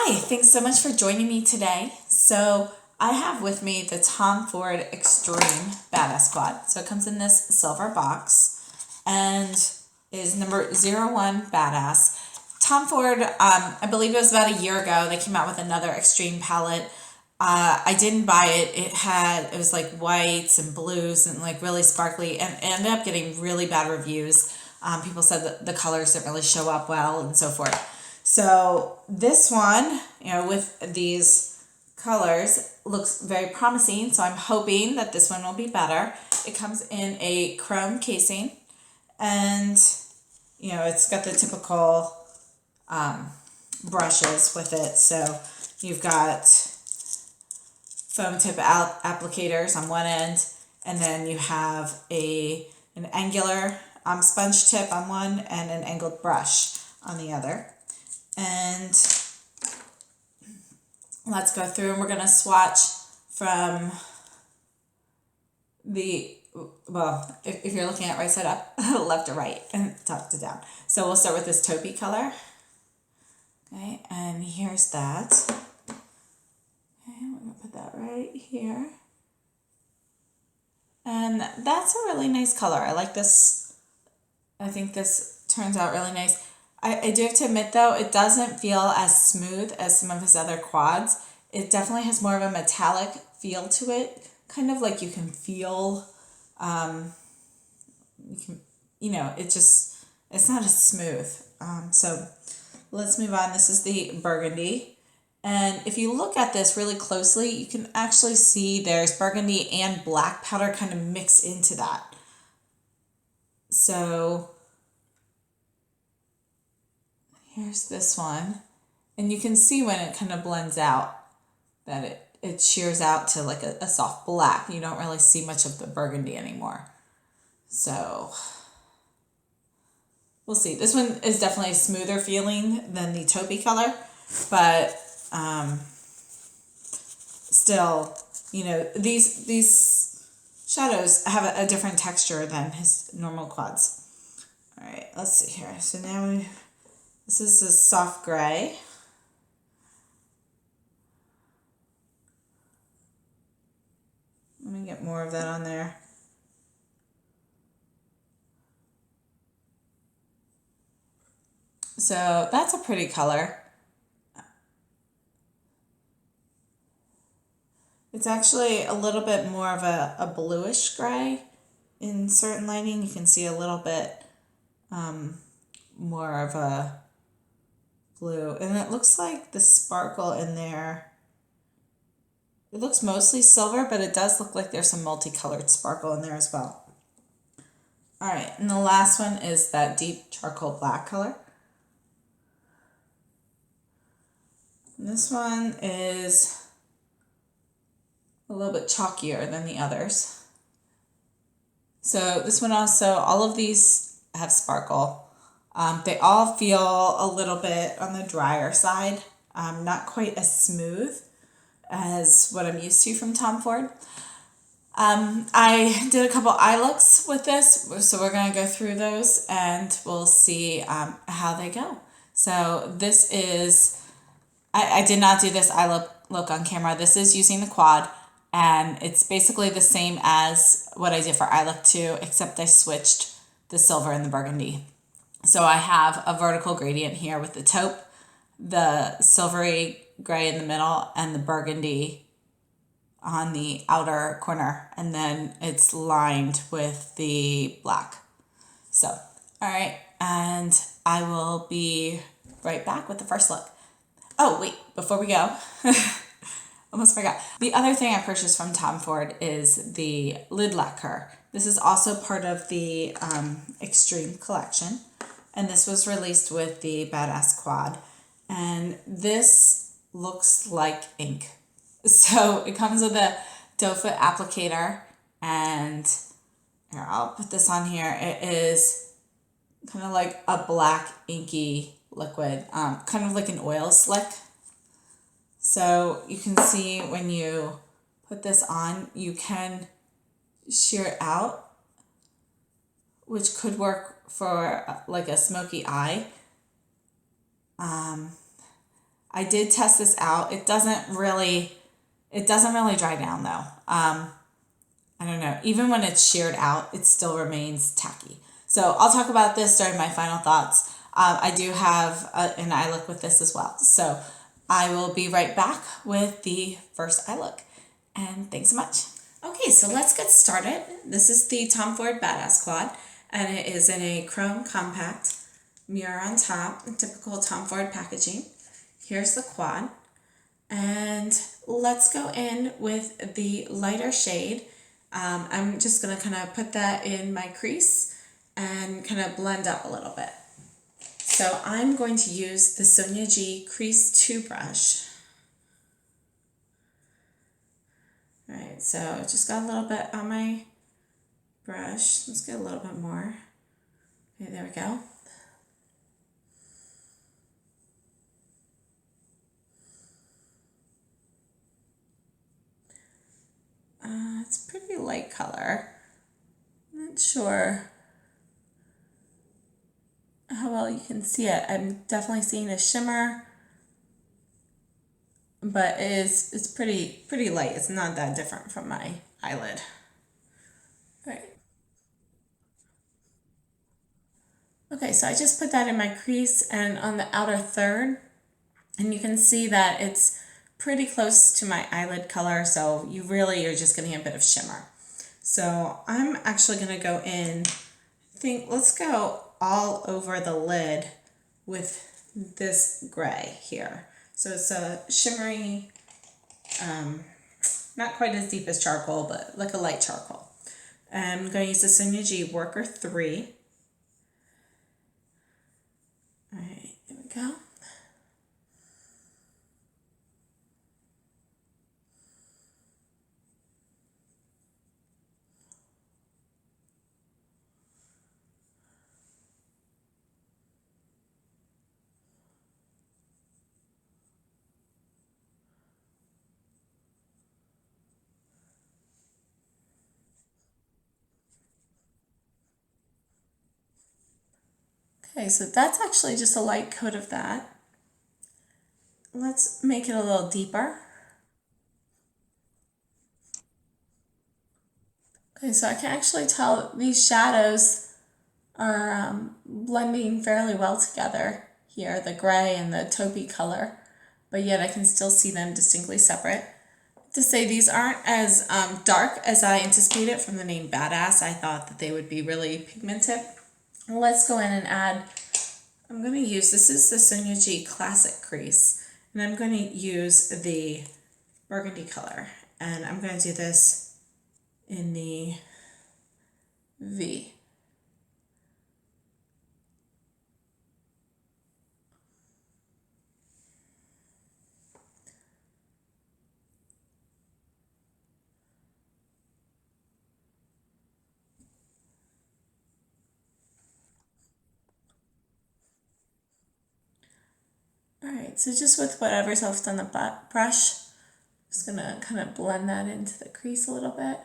Hi, thanks so much for joining me today. So I have with me the Tom Ford Extreme Badass Quad. So it comes in this silver box and is number 01 Badass. Tom Ford, I believe it was about a year ago, they came out with another Extreme palette. I didn't buy it. It was like whites and blues and like really sparkly, and it ended up getting really bad reviews. People said that the colors didn't really show up well and so forth. So this one, with these colors looks very promising. So I'm hoping that this one will be better. It comes in a chrome casing, and it's got the typical brushes with it. So you've got foam tip applicators on one end, and then you have an angular sponge tip on one and an angled brush on the other. And let's go through, and we're going to swatch from if you're looking at right side up, left to right, and top to down. So we'll start with this taupey color. Okay, and here's that. Okay, we're going to put that right here. And that's a really nice color. I like this. I think this turns out really nice. I do have to admit, though, it doesn't feel as smooth as some of his other quads. It definitely has more of a metallic feel to it, kind of like you can feel, it's not as smooth. So let's move on. This is the burgundy. And if you look at this really closely, you can actually see there's burgundy and black powder kind of mixed into that. So here's this one. And you can see when it kind of blends out that it shears out to like a soft black. You don't really see much of the burgundy anymore. So we'll see. This one is definitely a smoother feeling than the taupey color, but still, these shadows have a different texture than his normal quads. All right, let's see here. So now this is a soft gray. Let me get more of that on there. So that's a pretty color. It's actually a little bit more of a bluish gray in certain lighting. You can see a little bit more of a blue. And it looks like the sparkle in there, it looks mostly silver, but it does look like there's some multicolored sparkle in there as well. All right, and the last one is that deep charcoal black color. And this one is a little bit chalkier than the others. So this one also, all of these have sparkle. They all feel a little bit on the drier side, not quite as smooth as what I'm used to from Tom Ford. I did a couple eye looks with this, so we're going to go through those and we'll see how they go. So this is, I did not do this eye look on camera. This is using the quad, and it's basically the same as what I did for eye look 2, except I switched the silver and the burgundy. So I have a vertical gradient here with the taupe, the silvery gray in the middle, and the burgundy on the outer corner, and then it's lined with the black. So, all right, and I will be right back with the first look. Oh, wait, before we go, almost forgot. The other thing I purchased from Tom Ford is the lid lacquer. This is also part of the Extreme collection, and this was released with the Badass Quad. And this looks like ink. So it comes with a doe foot applicator, and here, I'll put this on here. It is kind of like a black inky liquid, kind of like an oil slick. So you can see when you put this on, you can shear it out, which could work for like a smoky eye. I did test this out. It doesn't really dry down though. I don't know. Even when it's sheared out, it still remains tacky. So I'll talk about this during my final thoughts. I do have an eye look with this as well. So I will be right back with the first eye look. And thanks so much. Okay, so let's get started. This is the Tom Ford Badass Quad, and it is in a chrome compact, mirror on top, typical Tom Ford packaging. Here's the quad. And let's go in with the lighter shade. I'm just going to kind of put that in my crease and kind of blend up a little bit. So I'm going to use the Sonia G Crease 2 brush. All right, so I just got a little bit on my brush. Let's get a little bit more. Okay, there we go. It's a pretty light color. Not sure how well you can see it. I'm definitely seeing a shimmer, but it's pretty light. It's not that different from my eyelid. All right. Okay, so I just put that in my crease and on the outer third, and you can see that it's pretty close to my eyelid color, so you really are just getting a bit of shimmer. So I'm actually going to go in, let's go all over the lid with this gray here. So it's a shimmery, not quite as deep as charcoal, but like a light charcoal. I'm going to use the Sonia G Worker 3. All right, there we go. Okay, so that's actually just a light coat of that. Let's make it a little deeper. Okay, so I can actually tell these shadows are blending fairly well together here, the gray and the taupey color, but yet I can still see them distinctly separate. To say these aren't as dark as I anticipated from the name Badass. I thought that they would be really pigmented. Let's go in and add, I'm going to use, this is the Sonia G Classic Crease, and I'm going to use the burgundy color, and I'm going to do this in the V. All right, so just with whatever's left on the brush, just gonna kind of blend that into the crease a little bit.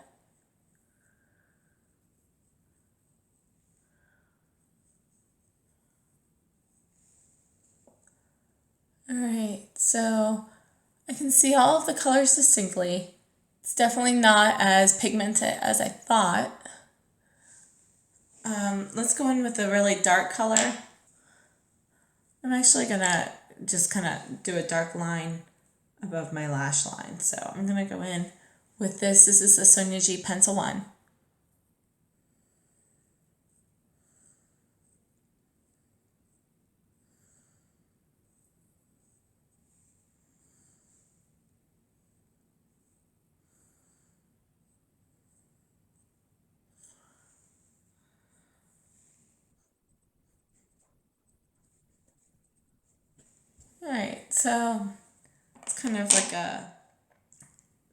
All right, so I can see all of the colors distinctly. It's definitely not as pigmented as I thought. Let's go in with a really dark color. I'm actually gonna just kind of do a dark line above my lash line. So I'm gonna go in with this. This is the Sonia G Pencil 1. All right, so it's kind of like a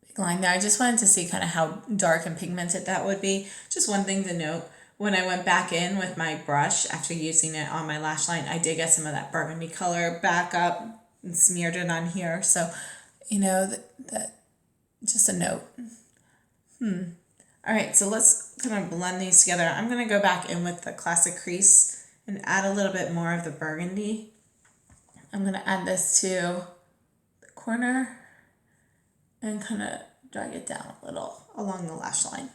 big line there. I just wanted to see kind of how dark and pigmented that would be. Just one thing to note, when I went back in with my brush after using it on my lash line, I did get some of that burgundy color back up and smeared it on here. So, you know, that just a note. All right, so let's kind of blend these together. I'm going to go back in with the Classic Crease and add a little bit more of the burgundy. I'm going to add this to corner and kind of drag it down a little along the lash line.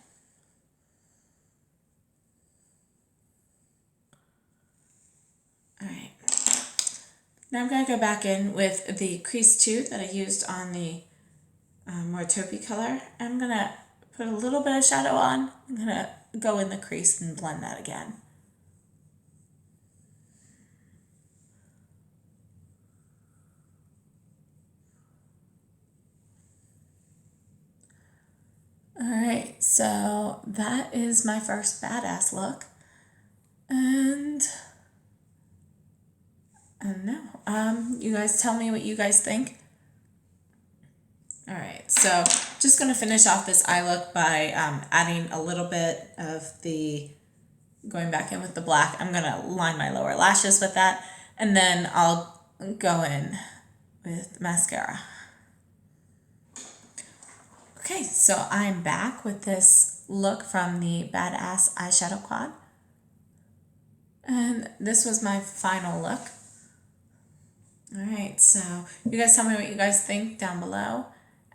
All right. Now I'm going to go back in with the crease 2 that I used on the more taupey color. I'm going to put a little bit of shadow on. I'm going to go in the crease and blend that again. All right, so that is my first badass look. And I don't know. You guys tell me what you guys think. All right, so just going to finish off this eye look by adding a little bit of going back in with the black. I'm going to line my lower lashes with that, and then I'll go in with mascara. Okay, so I'm back with this look from the Badass Eyeshadow Quad. And this was my final look. All right, so you guys tell me what you guys think down below,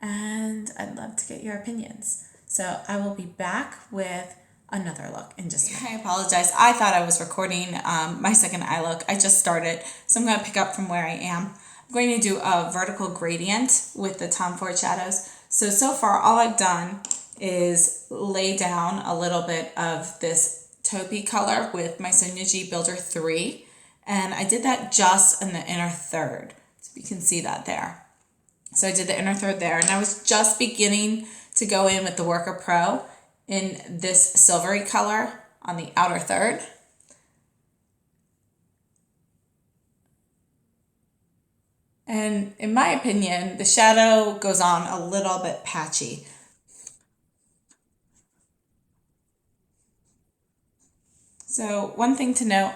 and I'd love to get your opinions. So I will be back with another look in just a minute. I apologize. I thought I was recording my second eye look. I just started, so I'm going to pick up from where I am. I'm going to do a vertical gradient with the Tom Ford shadows. So far, all I've done is lay down a little bit of this taupey color with my Sonia G Builder 3. And I did that just in the inner third. So you can see that there. So I did the inner third there. And I was just beginning to go in with the Worker Pro in this silvery color on the outer third. And in my opinion, the shadow goes on a little bit patchy. So one thing to note,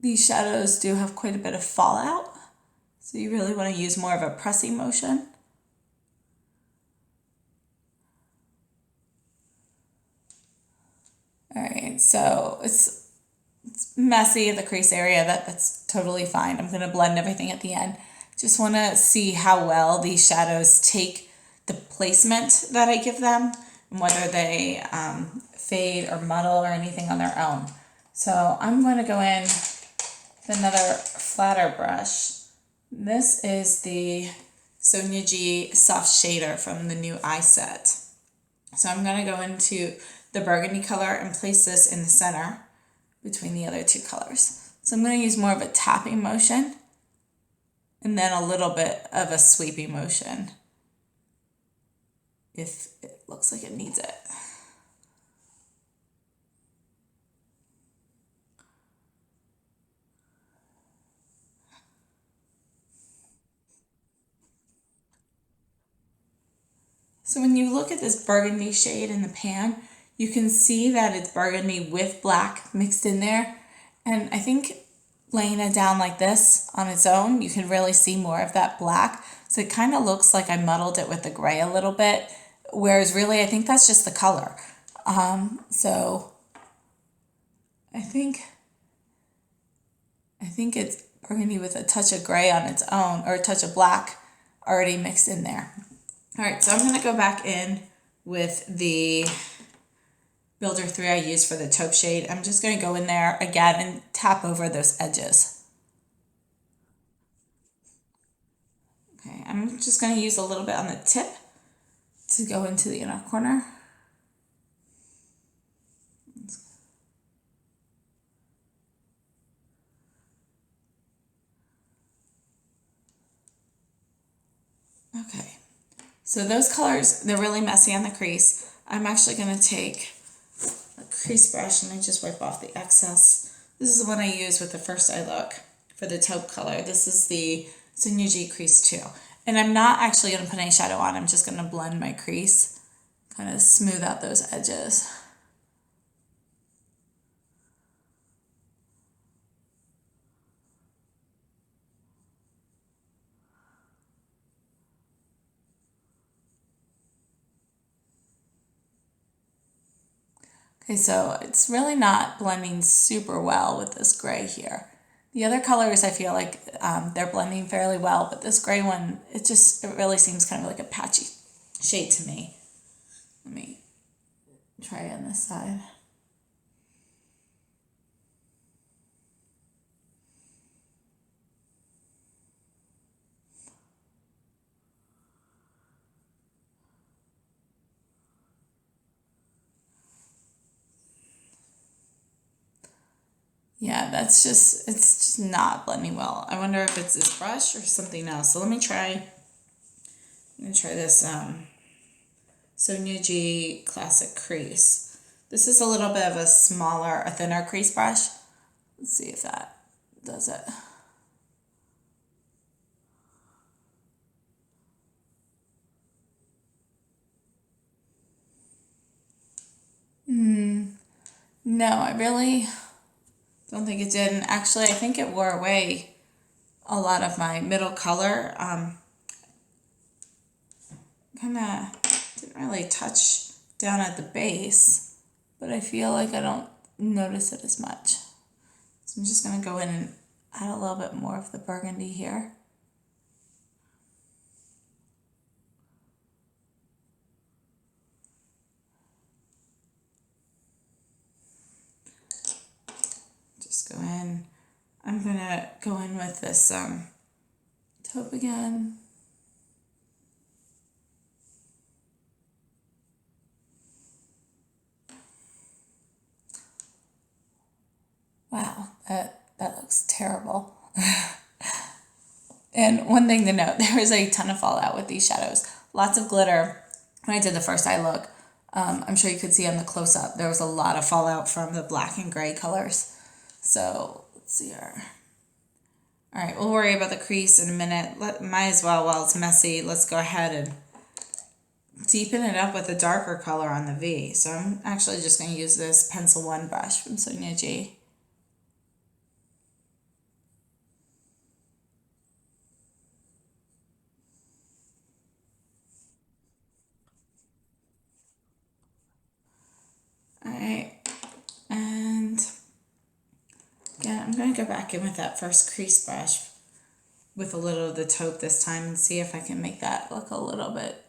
these shadows do have quite a bit of fallout. So you really want to use more of a pressing motion. All right, so it's messy in the crease area. That's totally fine. I'm going to blend everything at the end. Just want to see how well these shadows take the placement that I give them and whether they fade or muddle or anything on their own. So I'm going to go in with another flatter brush. This is the Sonia G Soft Shader from the new eye set. So I'm going to go into the burgundy color and place this in the center between the other two colors. So I'm going to use more of a tapping motion and then a little bit of a sweeping motion if it looks like it needs it. So when you look at this burgundy shade in the pan, you can see that it's burgundy with black mixed in there. And I think laying it down like this on its own, you can really see more of that black. So it kind of looks like I muddled it with the gray a little bit, whereas really I think that's just the color. So I think it's burgundy with a touch of gray on its own, or a touch of black already mixed in there. All right, so I'm going to go back in with the Builder 3 I used for the taupe shade. I'm just going to go in there again and tap over those edges. Okay, I'm just going to use a little bit on the tip to go into the inner corner. Okay, so those colors, they're really messy on the crease. I'm actually going to take a crease brush and I just wipe off the excess. This is the one I use with the first eye look for the taupe color. This is the Sonia G Crease 2. And I'm not actually going to put any shadow on. I'm just going to blend my crease, kind of smooth out those edges. Okay, so it's really not blending super well with this gray here. The other colors I feel like they're blending fairly well, but this gray one, it really seems kind of like a patchy shade to me. Let me try on this side. Yeah, it's just not blending well. I wonder if it's this brush or something else. So let me try, I'm gonna try this Sonia G Classic Crease. This is a little bit of a smaller, a thinner crease brush. Let's see if that does it. No, I really don't think it did. And actually, I think it wore away a lot of my middle color. Kind of didn't really touch down at the base, but I feel like I don't notice it as much. So I'm just going to go in and add a little bit more of the burgundy here. Just go in. I'm going to go in with this taupe again. Wow, that looks terrible. And one thing to note, there was a ton of fallout with these shadows. Lots of glitter. When I did the first eye look, I'm sure you could see on the close-up, there was a lot of fallout from the black and gray colors. So let's see here. All right, we'll worry about the crease in a minute. Might as well, while it's messy, let's go ahead and deepen it up with a darker color on the V. So I'm actually just going to use this Pencil 1 brush from Sonia G. All right, and again, I'm going to go back in with that first crease brush with a little of the taupe this time and see if I can make that look a little bit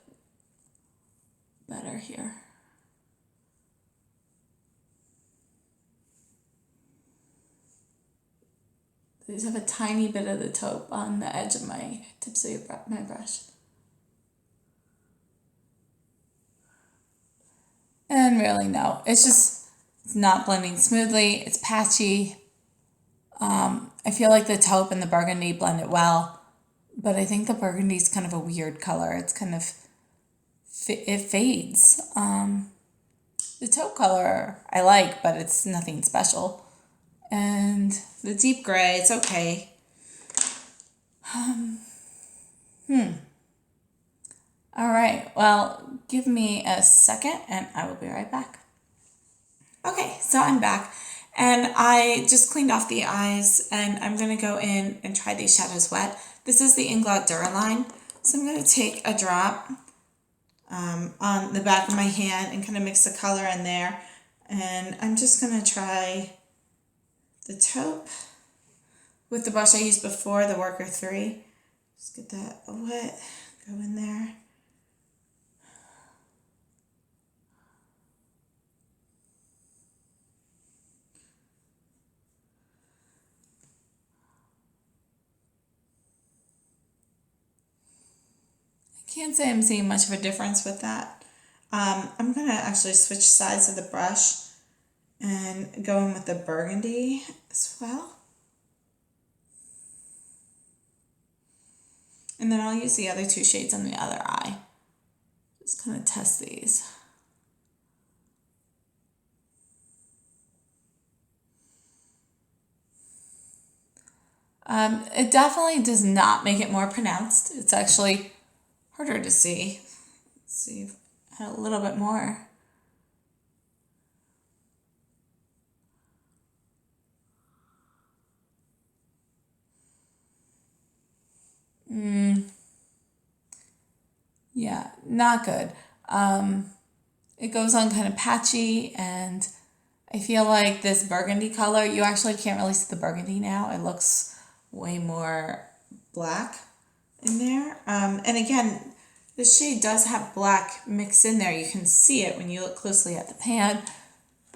better here. I just have a tiny bit of the taupe on the edge of my tips of my brush. And really, no, it's not blending smoothly. It's patchy. I feel like the taupe and the burgundy blend it well, but I think the burgundy is kind of a weird color. It's kind of, it fades. The taupe color I like, but it's nothing special. And the deep gray, it's okay. All right, well, give me a second and I will be right back. Okay, so I'm back and I just cleaned off the eyes and I'm gonna go in and try these shadows wet. This is the Inglot Duraline. So I'm gonna take a drop on the back of my hand and kind of mix the color in there. And I'm just gonna try the taupe with the brush I used before, the Worker 3. Just get that wet, go in there. Can't say I'm seeing much of a difference with that. I'm going to actually switch sides of the brush and go in with the burgundy as well. And then I'll use the other two shades on the other eye. Just kind of test these. It definitely does not make it more pronounced. It's actually harder to see. Let's see if I add a little bit more. Yeah, not good. It goes on kind of patchy and I feel like this burgundy color, you actually can't really see the burgundy now. It looks way more black in there. And again, the shade does have black mixed in there. You can see it when you look closely at the pan,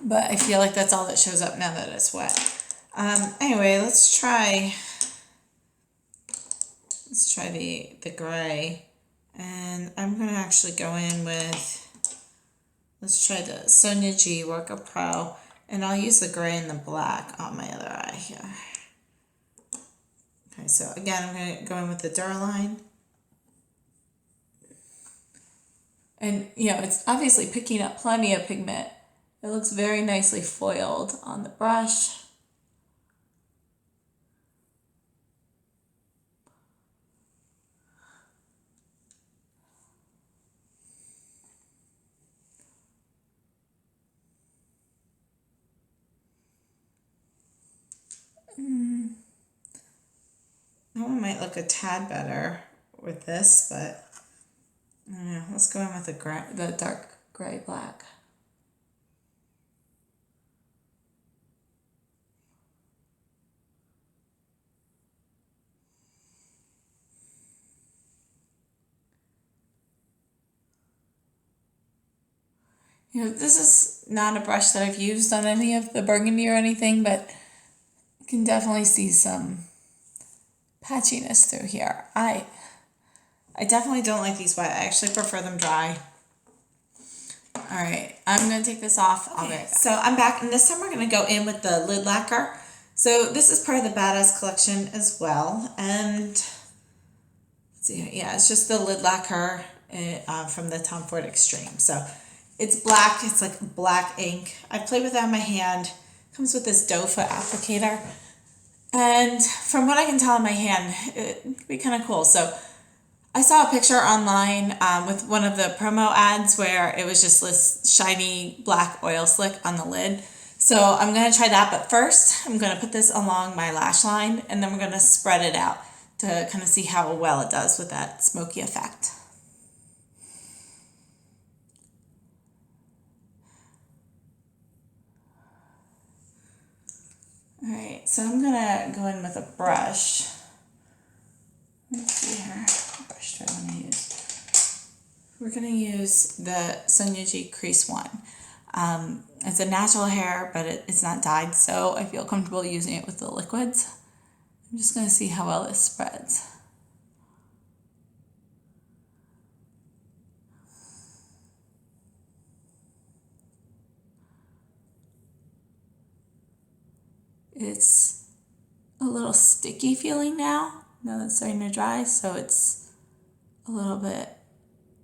but I feel like that's all that shows up now that it's wet. Anyway, let's try the gray. And I'm gonna actually go in with, let's try the Sonia G Worker Pro, and I'll use the gray and the black on my other eye here. Okay, so again, I'm gonna go in with the Guerlain. And you know, it's obviously picking up plenty of pigment. It looks very nicely foiled on the brush. That one might look a tad better with this, but I don't know. Let's go in with the dark gray black. You know, this is not a brush that I've used on any of the burgundy or anything, but you can definitely see some patchiness through here. I definitely don't like these wet. I actually prefer them dry. All right, I'm gonna take this off. Okay, so I'm back, and this time we're gonna go in with the lid lacquer. So this is part of the Badass collection as well, and let's see, yeah, it's just the lid lacquer from the Tom Ford Extreme. So it's black. It's like black ink. I played with that in my hand. It comes with this doe foot applicator, and from what I can tell in my hand, it could be kind of cool. So I saw a picture online with one of the promo ads where it was just this shiny black oil slick on the lid. So I'm going to try that, but first I'm going to put this along my lash line, and then we're going to spread it out to kind of see how well it does with that smoky effect. All right, so I'm going to go in with a brush. Let's see here. What brush do I want to use? We're going to use the Sonia G Crease one. It's a natural hair, but it's not dyed, so I feel comfortable using it with the liquids. I'm just going to see how well this spreads. It's a little sticky feeling now that it's starting to dry, so it's a little bit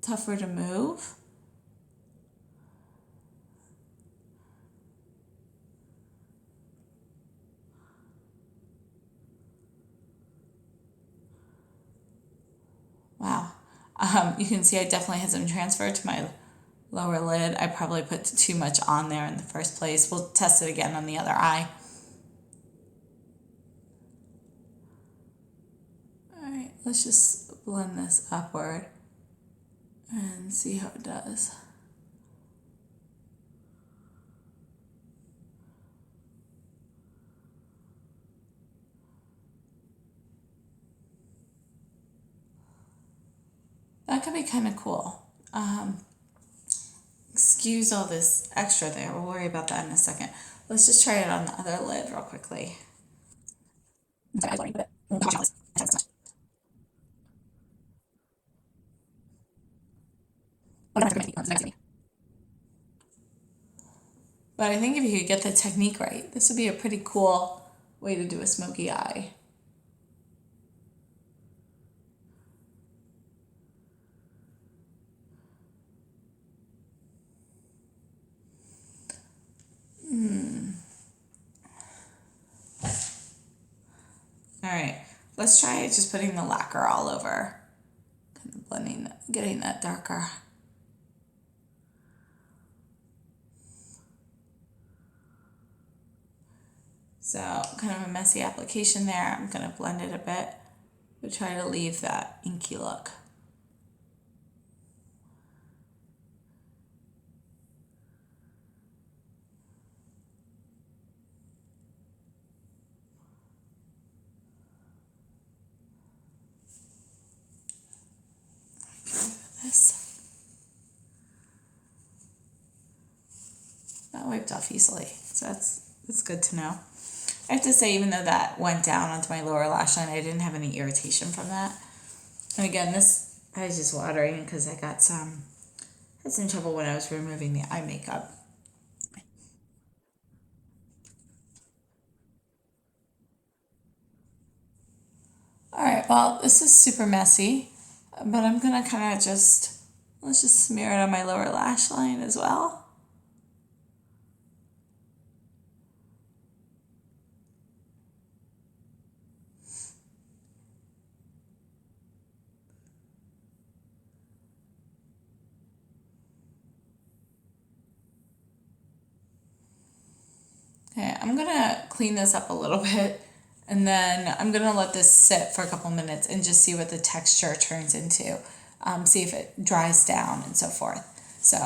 tougher to move. Wow. You can see I definitely had some transfer to my lower lid. I probably put too much on there in the first place. We'll test it again on the other eye. All right, let's just blend this upward and see how it does. That could be kind of cool. Excuse all this extra there. We'll worry about that in a second. Let's just try it on the other lid real quickly. But I think if you could get the technique right, this would be a pretty cool way to do a smoky eye. All right, let's try just putting the lacquer all over, kind of blending, getting that darker. So kind of a messy application there. I'm gonna blend it a bit, but try to leave that inky look. ripped off easily. So that's good to know. I have to say, even though that went down onto my lower lash line, I didn't have any irritation from that. And again, this I was just watering because I had some trouble when I was removing the eye makeup. All right, well, this is super messy, but I'm gonna kind of let's just smear it on my lower lash line as well. Okay, I'm gonna clean this up a little bit, and then I'm gonna let this sit for a couple minutes and just see what the texture turns into, see if it dries down and so forth. So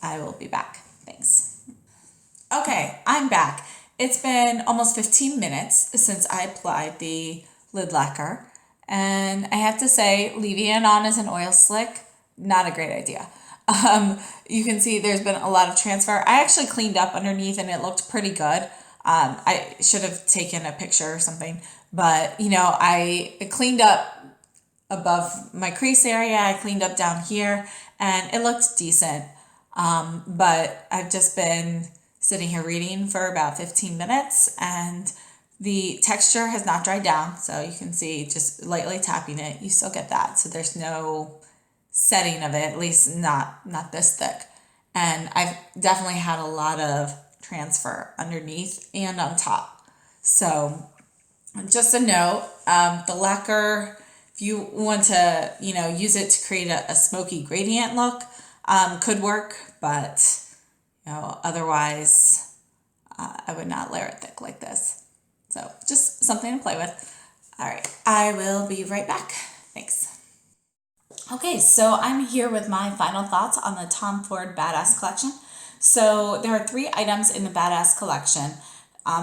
I will be back. Thanks. Okay, I'm back. It's been almost 15 minutes since I applied the lid lacquer, and I have to say, leaving it on as an oil slick, not a great idea. You can see there's been a lot of transfer. I actually cleaned up underneath and it looked pretty good. I should have taken a picture or something, but I cleaned up above my crease area. I cleaned up down here and it looked decent. But I've just been sitting here reading for about 15 minutes and the texture has not dried down. So you can see just lightly tapping it, you still get that. So there's no setting of it, at least not this thick. And I've definitely had a lot of transfer underneath and on top. So just a note, the lacquer, if you want to, use it to create a smoky gradient look, could work, but otherwise I would not layer it thick like this. So just something to play with. All right, I will be right back. Thanks. Okay, so I'm here with my final thoughts on the Tom Ford Badass collection. So there are 3 items in the Badass collection.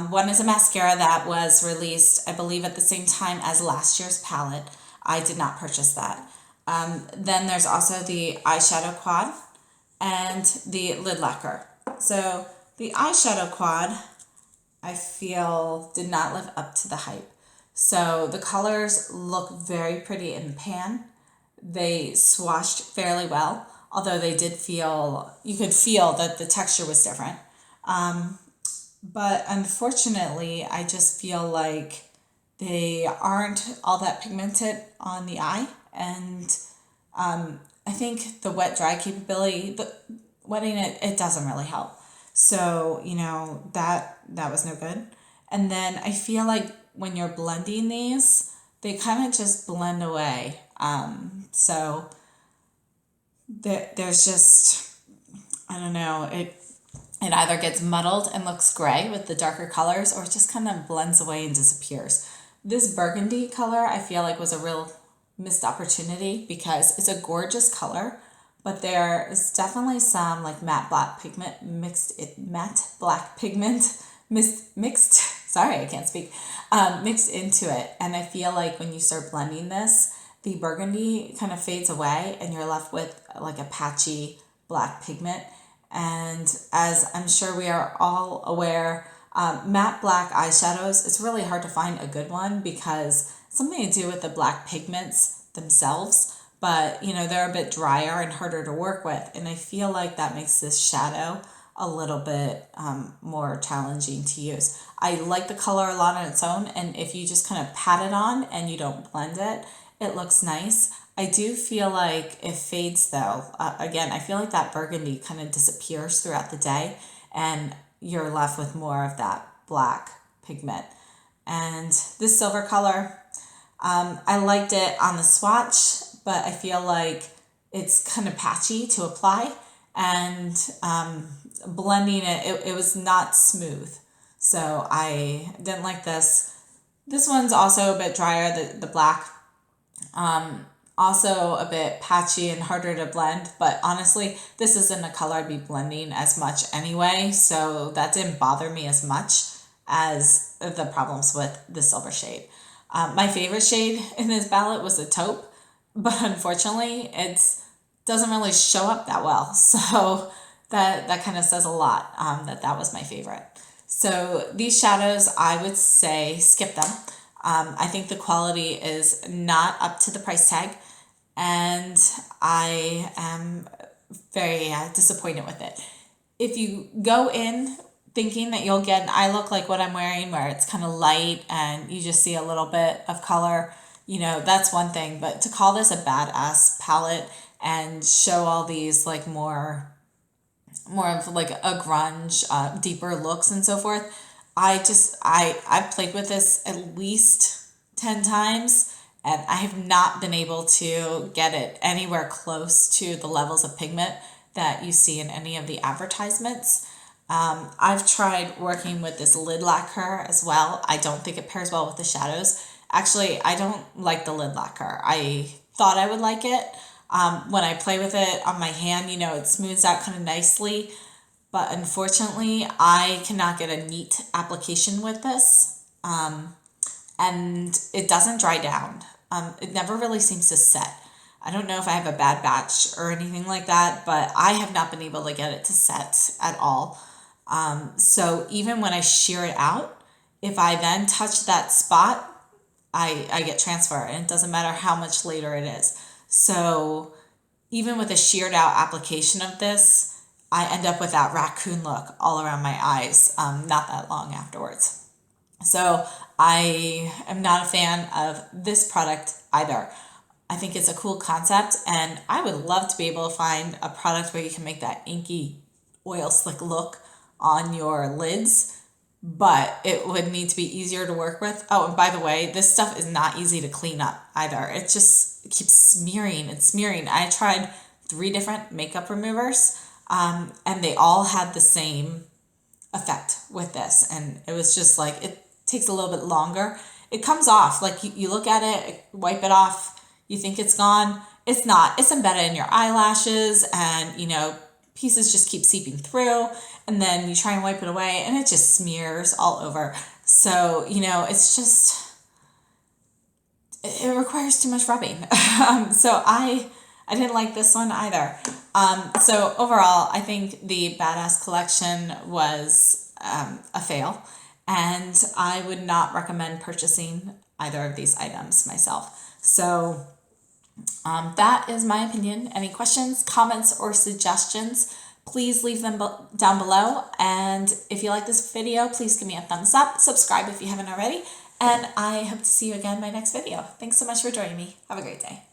One is a mascara that was released, I believe, at the same time as last year's palette. I did not purchase that. Then there's also the eyeshadow quad and the lid lacquer. So the eyeshadow quad, I feel, did not live up to the hype. So the colors look very pretty in the pan. They swatched fairly well, although you could feel that the texture was different. But unfortunately, I just feel like they aren't all that pigmented on the eye. And I think the wet-dry capability, wetting it doesn't really help. So, that was no good. And then I feel like when you're blending these, they kind of just blend away. So there's just, I don't know, it either gets muddled and looks gray with the darker colors, or it just kind of blends away and disappears. This burgundy color I feel like was a real missed opportunity because it's a gorgeous color, but there is definitely some like matte black pigment mixed into it. And I feel like when you start blending this, the burgundy kind of fades away and you're left with like a patchy black pigment. And as I'm sure we are all aware, matte black eyeshadows, it's really hard to find a good one because it's something to do with the black pigments themselves, but they're a bit drier and harder to work with. And I feel like that makes this shadow a little bit more challenging to use. I like the color a lot on its own, and if you just kind of pat it on and you don't blend it, it looks nice. I do feel like it fades though. Again, I feel like that burgundy kind of disappears throughout the day and you're left with more of that black pigment. And this silver color, I liked it on the swatch, but I feel like it's kind of patchy to apply, and blending it was not smooth. So I didn't like this. This one's also a bit drier, the black. Also a bit patchy and harder to blend, but honestly, this isn't a color I'd be blending as much anyway, so that didn't bother me as much as the problems with the silver shade. My favorite shade in this palette was the taupe, but unfortunately, it doesn't really show up that well. So that kind of says a lot, that was my favorite. So these shadows, I would say skip them. I think the quality is not up to the price tag, and I am very disappointed with it. If you go in thinking that you'll get an eye look like what I'm wearing, where it's kind of light and you just see a little bit of color, that's one thing. But to call this a badass palette and show all these like more of like a grunge, deeper looks and so forth, I've played with this at least 10 times, and I have not been able to get it anywhere close to the levels of pigment that you see in any of the advertisements. I've tried working with this lid lacquer as well. I don't think it pairs well with the shadows. Actually, I don't like the lid lacquer. I thought I would like it. When I play with it on my hand, it smooths out kind of nicely. But unfortunately, I cannot get a neat application with this. And it doesn't dry down. It never really seems to set. I don't know if I have a bad batch or anything like that, but I have not been able to get it to set at all. So even when I shear it out, if I then touch that spot, I get transfer, and it doesn't matter how much later it is. So even with a sheared out application of this, I end up with that raccoon look all around my eyes, not that long afterwards. So I am not a fan of this product either. I think it's a cool concept, and I would love to be able to find a product where you can make that inky oil slick look on your lids, but it would need to be easier to work with. Oh, and by the way, this stuff is not easy to clean up either. It just keeps smearing and smearing. I tried 3 different makeup removers, and they all had the same effect with this, and it was just like, it takes a little bit longer. It comes off, like you look at it, wipe it off, you think it's gone. It's not. It's embedded in your eyelashes, and pieces just keep seeping through, and then you try and wipe it away and it just smears all over. So it's just, it requires too much rubbing. So I didn't like this one either. So overall, I think the Badass collection was a fail, and I would not recommend purchasing either of these items myself. So that is my opinion. Any questions, comments, or suggestions, please leave them down below. And if you like this video, please give me a thumbs up, subscribe if you haven't already, and I hope to see you again in my next video. Thanks so much for joining me. Have a great day.